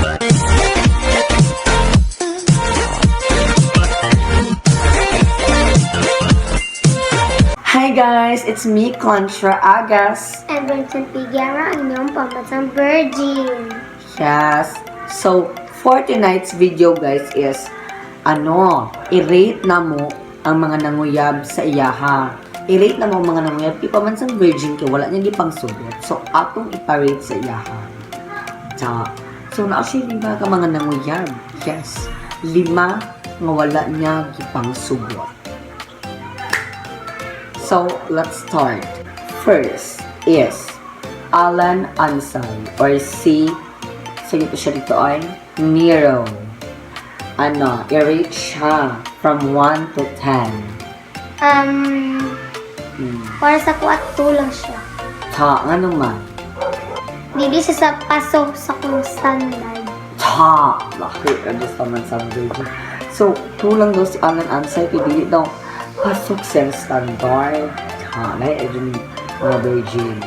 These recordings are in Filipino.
Hi guys, it's me, Contra Agas. And Vincent Piguera, ang inyong Pambansang Virgin. Yes. So, for tonight's video guys is, i-rate na mo ang mga nanguyab sa iyaha. I-rate na mo ang mga nanguyab, Pambansang Virgin kaya wala niya gipang sugot. So, atong ipa-rate sa iyaha. So, na-actually 5 ka mga nanguyab. Yes. 5 nga wala niya gipang sugot. So, let's start. First is Alan Ansay or C. So, ito siya dito ay Nero. I-rate siya from 1 to 10. Para sa kuat, 2 lang siya. Ano man? Dili siya sa pasok sa kung standard. Bakit? Pambansang Virgin. So, 2 lang daw si Alan Ansay. Pili daw pasok sa standard. Like, mga virgin.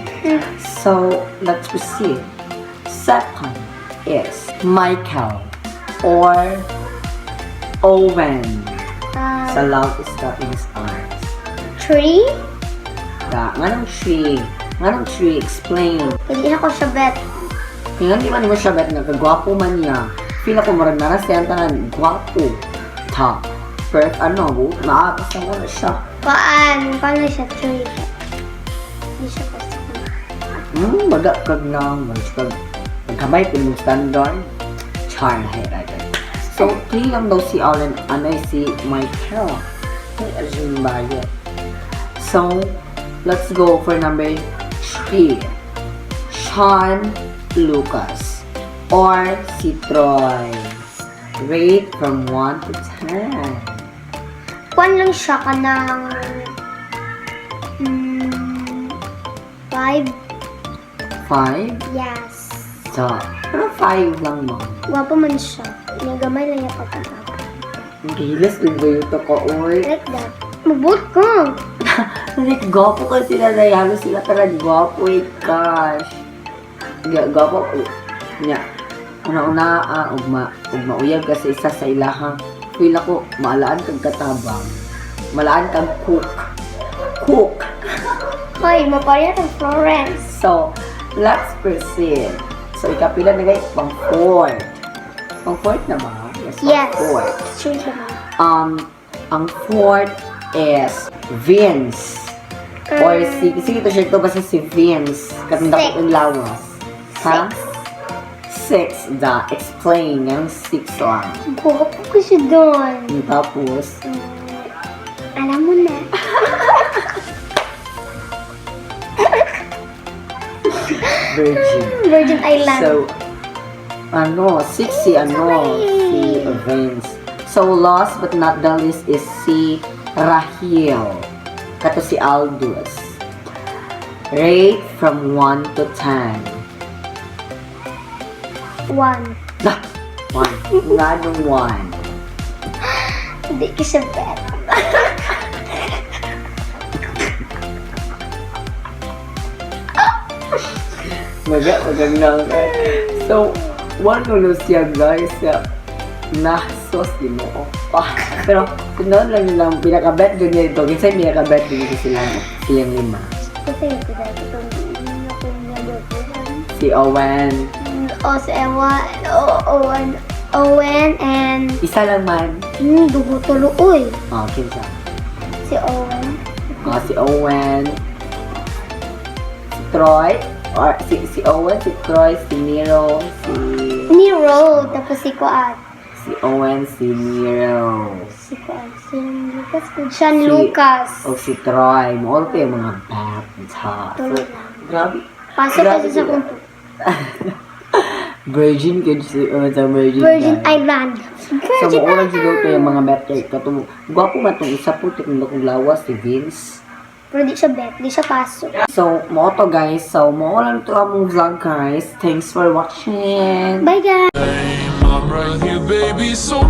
So, let's proceed. Second is Michael or Owen. Sa Love is in his Arms. 3? Nganong 3? Nganong 3? Explain. Hindi ako siya bet. Kaya hindi man mo siya bet, nagagwapo man niya. Feel ako marag narasyan tanan, gwapo. First, maagas na wala siya. Paano siya 3? Hindi siya pasok. Magakag na. Magkamay po yung standard. Char na hiragan. So, 3 lang daw si Alan, si Michael. Ay, Arjun Bayet. So, let's go for number 3. Sean Lucas or si Troy. Rate from 1 to 10. Kuan lang siya ka ng 5? 5? Yes. So, pero 5 lang mo. Gwapo man siya. Nagamay lang yung pagkakapa. Gilas din ba yung ko, oy? Like that. Mabot ka. Like, gwapo ka sila na yalo sila talaga gwapo eh, gosh. Gwapo, nya. Una-una, ug mauyag kasi isa sa ilaha. Feel ako, maalaan kang katabang. Maalaan kang cook. Hoy, maparehas ang Florence. So, let's proceed. So, ikapila na guys, pang 4th. Pang 4th na ba? Yes. Pang 4th. Sure naman. Ang 4th is Vince. Or sige to siya ito basta si Vince. Katanda ko yung lawas. Ha? 6. Explain. Yung 6 lang. Gwapo ko siya doon. Tapos, alam mo na. Virgin Island. So, 6 si Vince. So, last but not the least is si Rahil. Kato si Aldous. Rate from 1 to 10. 1. 1. Nganong 1? Hindi ko siya bet. Magandang. So, one ulo siya guys. Nasos din mo. Pero, noon lang yun lang, pinaka-bet din niya ito. Kasi pinaka-bet din ito silang 5. Kasi ito dahil itong Si Owen. Si Owen and... Isa lang man. Dugo tuloy. Kinsa. Si Owen. Si Owen. Si Troy. Or si Owen, si Troy, si Nero, Nero. Tapos si Kuat. Si Owen, si Nero. Si Kuat. Si Lucas. Sean Lucas. O si Troy. Maol ko yung mga bat. So, grabe. Pasok kasi sa kumpo. Virgin kasi sa Virgin Island. So, maolang siguro ko yung mga bet kay katulong. Gwapo man itong isa po. Tikong lawas si Vince. Pero di siya bet. Di siya pasok. So, mo to guys. So, maolang ito among vlog guys. Thanks for watching. Bye guys. I'm right here, baby, so